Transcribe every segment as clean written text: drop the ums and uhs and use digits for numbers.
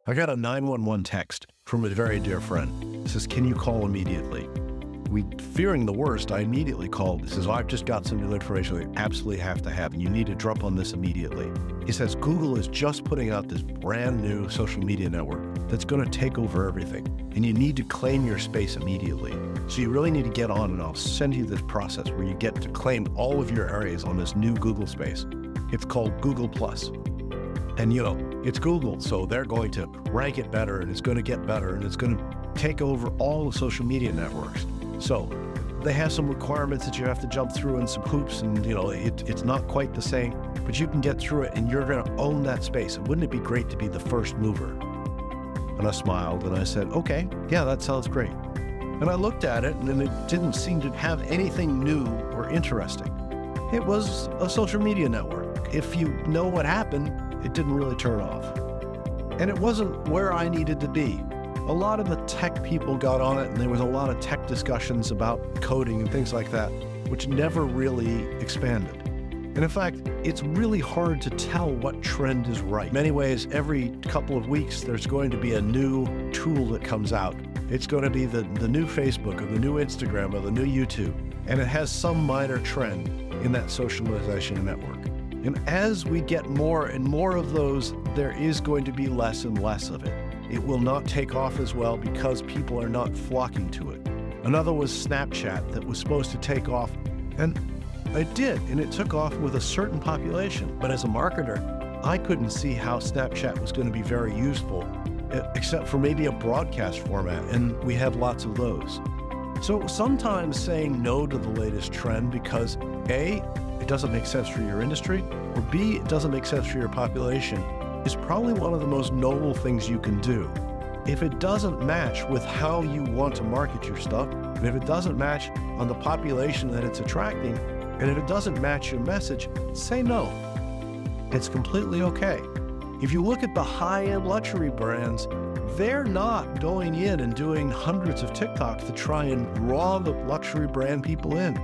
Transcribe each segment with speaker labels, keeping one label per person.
Speaker 1: I got a 911 text from a very dear friend. It says, can you call immediately? Fearing the worst, I immediately called. He says, I've just got some new information we absolutely have to have, and you need to jump on this immediately. He says, Google is just putting out this brand new social media network that's going to take over everything, and you need to claim your space immediately. So you really need to get on, and I'll send you this process where you get to claim all of your areas on this new Google space. It's called Google+. And it's Google, so they're going to rank it better, and it's going to get better, and it's going to take over all the social media networks. So they have some requirements that you have to jump through and some hoops, and it's not quite the same, but you can get through it and you're going to own that space. And wouldn't it be great to be the first mover? And I smiled and I said, okay, yeah, that sounds great. And I looked at it and then it didn't seem to have anything new or interesting. It was a social media network. If you know what happened, it didn't really turn off. And it wasn't where I needed to be. A lot of the tech people got on it, and there was a lot of tech discussions about coding and things like that, which never really expanded. And in fact, it's really hard to tell what trend is right. In many ways, every couple of weeks, there's going to be a new tool that comes out. It's going to be the new Facebook or the new Instagram or the new YouTube, and it has some minor trend in that socialization network. And as we get more and more of those, there is going to be less and less of it. It will not take off as well because people are not flocking to it. Another was Snapchat that was supposed to take off, and it did, and it took off with a certain population. But as a marketer, I couldn't see how Snapchat was going to be very useful, except for maybe a broadcast format, and we have lots of those. So sometimes saying no to the latest trend because A, it doesn't make sense for your industry, or B, it doesn't make sense for your population, is probably one of the most noble things you can do. If it doesn't match with how you want to market your stuff, and if it doesn't match on the population that it's attracting, and if it doesn't match your message, say no. It's completely okay. If you look at the high-end luxury brands, they're not going in and doing hundreds of TikToks to try and draw the luxury brand people in.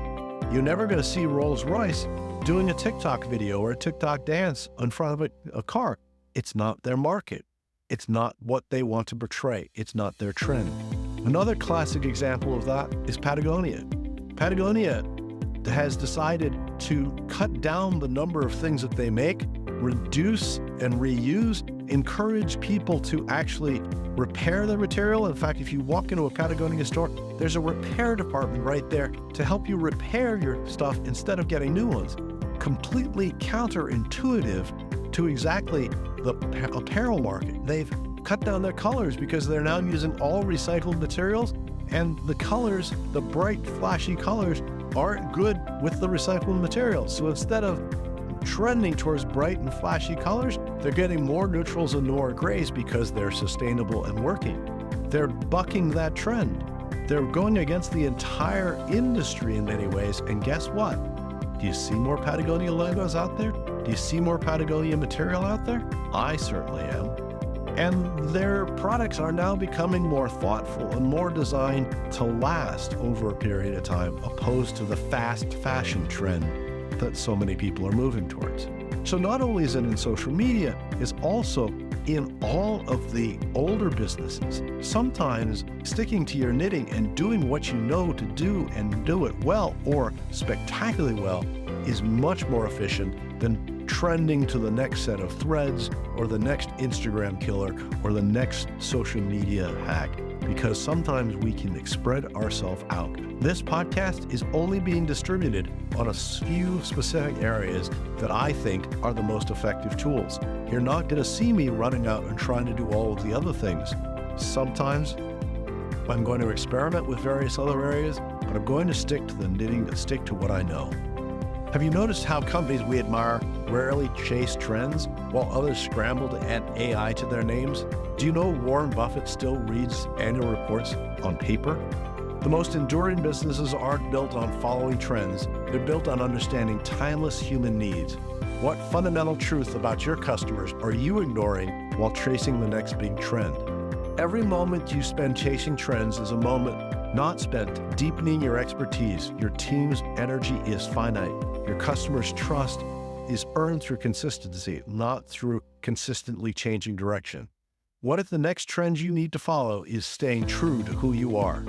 Speaker 1: You're never going to see Rolls-Royce doing a TikTok video or a TikTok dance in front of a car. It's not their market. It's not what they want to portray. It's not their trend. Another classic example of that is Patagonia. Patagonia has decided to cut down the number of things that they make, reduce and reuse, encourage people to actually repair their material. In fact, if you walk into a Patagonia store, there's a repair department right there to help you repair your stuff instead of getting new ones. Completely counterintuitive to exactly the apparel market. They've cut down their colors because they're now using all recycled materials, and the colors, the bright, flashy colors, aren't good with the recycled materials. So instead of trending towards bright and flashy colors, they're getting more neutrals and more grays because they're sustainable and working. They're bucking that trend. They're going against the entire industry in many ways, and guess what? Do you see more Patagonia logos out there? Do you see more Patagonia material out there? I certainly am. And their products are now becoming more thoughtful and more designed to last over a period of time, opposed to the fast fashion trend that so many people are moving towards. So not only is it in social media, it's also in all of the older businesses. Sometimes sticking to your knitting and doing what you know to do and do it well or spectacularly well is much more efficient than trending to the next set of threads or the next Instagram killer or the next social media hack, because sometimes we can spread ourselves out. This podcast is only being distributed on a few specific areas that I think are the most effective tools. You're not going to see me running out and trying to do all of the other things. Sometimes I'm going to experiment with various other areas, but I'm going to stick to the knitting and stick to what I know. Have you noticed how companies we admire rarely chase trends while others scramble to add AI to their names? Do you know Warren Buffett still reads annual reports on paper? The most enduring businesses aren't built on following trends. They're built on understanding timeless human needs. What fundamental truth about your customers are you ignoring while chasing the next big trend? Every moment you spend chasing trends is a moment not spent deepening your expertise. Your team's energy is finite. Your customers' trust is earned through consistency, not through consistently changing direction. What if the next trend you need to follow is staying true to who you are?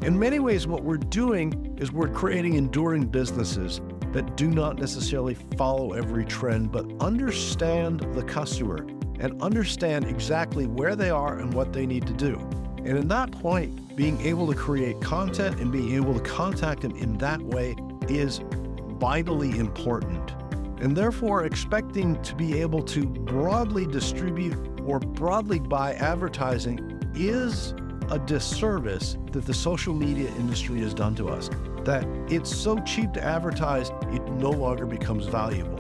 Speaker 1: In many ways, what we're doing is we're creating enduring businesses that do not necessarily follow every trend, but understand the customer and understand exactly where they are and what they need to do. And in that point, being able to create content and being able to contact them in that way is vitally important. And therefore, expecting to be able to broadly distribute or broadly buy advertising is a disservice that the social media industry has done to us. That it's so cheap to advertise, it no longer becomes valuable.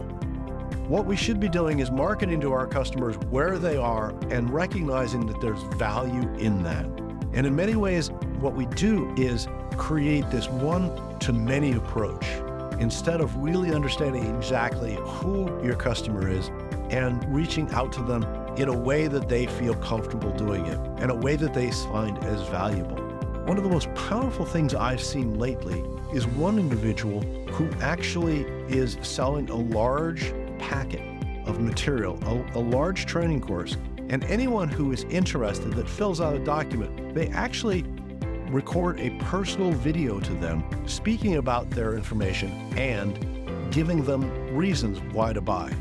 Speaker 1: What we should be doing is marketing to our customers where they are and recognizing that there's value in that. And in many ways, what we do is create this one-to-many approach instead of really understanding exactly who your customer is and reaching out to them in a way that they feel comfortable doing it, in a way that they find as valuable. One of the most powerful things I've seen lately is one individual who actually is selling a large packet of material, a large training course, and anyone who is interested that fills out a document, they actually record a personal video to them speaking about their information and giving them reasons why to buy.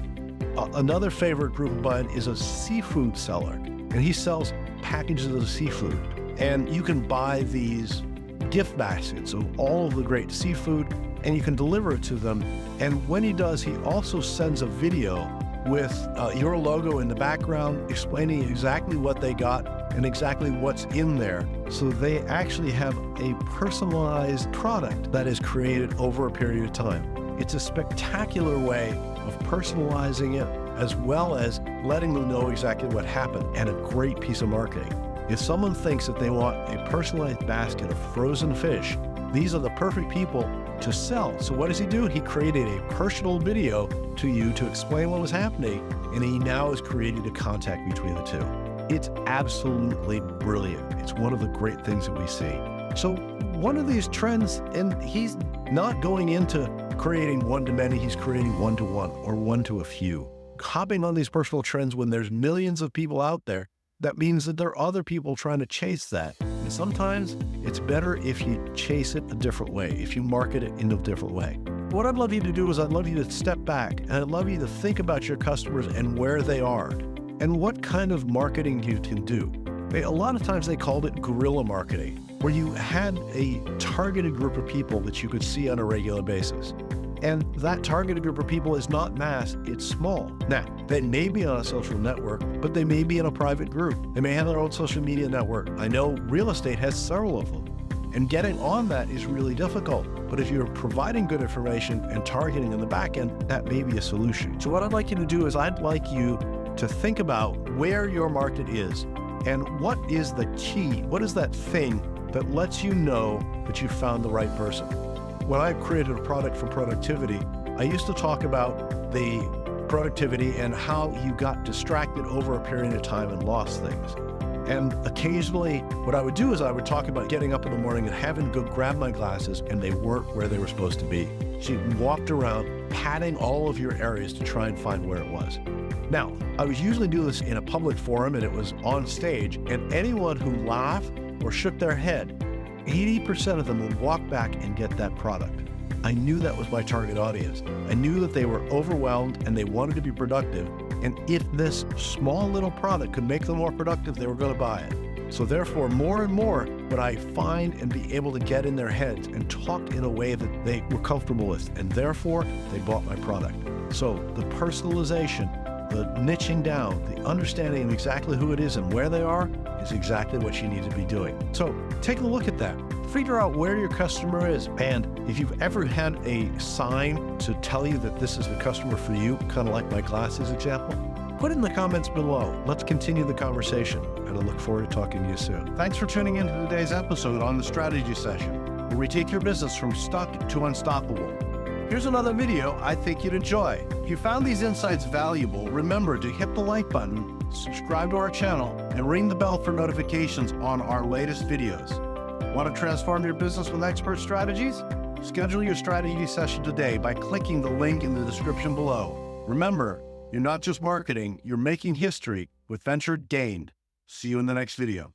Speaker 1: Another favorite group of mine is a seafood seller, and he sells packages of seafood. And you can buy these gift baskets of all of the great seafood, and you can deliver it to them. And when he does, he also sends a video with your logo in the background explaining exactly what they got and exactly what's in there. So they actually have a personalized product that is created over a period of time. It's a spectacular way of personalizing it as well as letting them know exactly what happened, and a great piece of marketing. If someone thinks that they want a personalized basket of frozen fish, these are the perfect people to sell. So what does he do? He created a personal video to you to explain what was happening, and he now has created a contact between the two. It's absolutely brilliant. It's one of the great things that we see. So one of these trends, and he's not going into creating one-to-many, he's creating one-to-one or one-to-a-few. Hopping on these personal trends when there's millions of people out there, that means that there are other people trying to chase that. And sometimes it's better if you chase it a different way, if you market it in a different way. What I'd love you to do is I'd love you to step back and I'd love you to think about your customers and where they are and what kind of marketing you can do. A lot of times they called it guerrilla marketing, where you had a targeted group of people that you could see on a regular basis. And that targeted group of people is not mass, it's small. Now, they may be on a social network, but they may be in a private group. They may have their own social media network. I know real estate has several of them. And getting on that is really difficult. But if you're providing good information and targeting in the back end, that may be a solution. So what I'd like you to do is I'd like you to think about where your market is and what is the key, what is that thing that lets you know that you found the right person. When I created a product for productivity, I used to talk about the productivity and how you got distracted over a period of time and lost things. And occasionally, what I would do is I would talk about getting up in the morning and having to go grab my glasses, and they weren't where they were supposed to be. So you walked around patting all of your areas to try and find where it was. Now, I would usually do this in a public forum, and it was on stage, and anyone who laughed or shook their head, 80% of them would walk back and get that product. I knew that was my target audience. I knew that they were overwhelmed and they wanted to be productive. And if this small little product could make them more productive, they were going to buy it. So therefore, more and more would I find and be able to get in their heads and talk in a way that they were comfortable with. And therefore, they bought my product. So the personalization, the niching down, the understanding of exactly who it is and where they are is exactly what you need to be doing. So take a look at that. Figure out where your customer is. And if you've ever had a sign to tell you that this is the customer for you, kind of like my glasses example, put it in the comments below. Let's continue the conversation, and I look forward to talking to you soon. Thanks for tuning in to today's episode on the Strategy Session, where we take your business from stuck to unstoppable. Here's another video I think you'd enjoy. If you found these insights valuable, remember to hit the like button, subscribe to our channel, and ring the bell for notifications on our latest videos. Want to transform your business with expert strategies? Schedule your strategy session today by clicking the link in the description below. Remember, you're not just marketing, you're making history with Venture Gained. See you in the next video.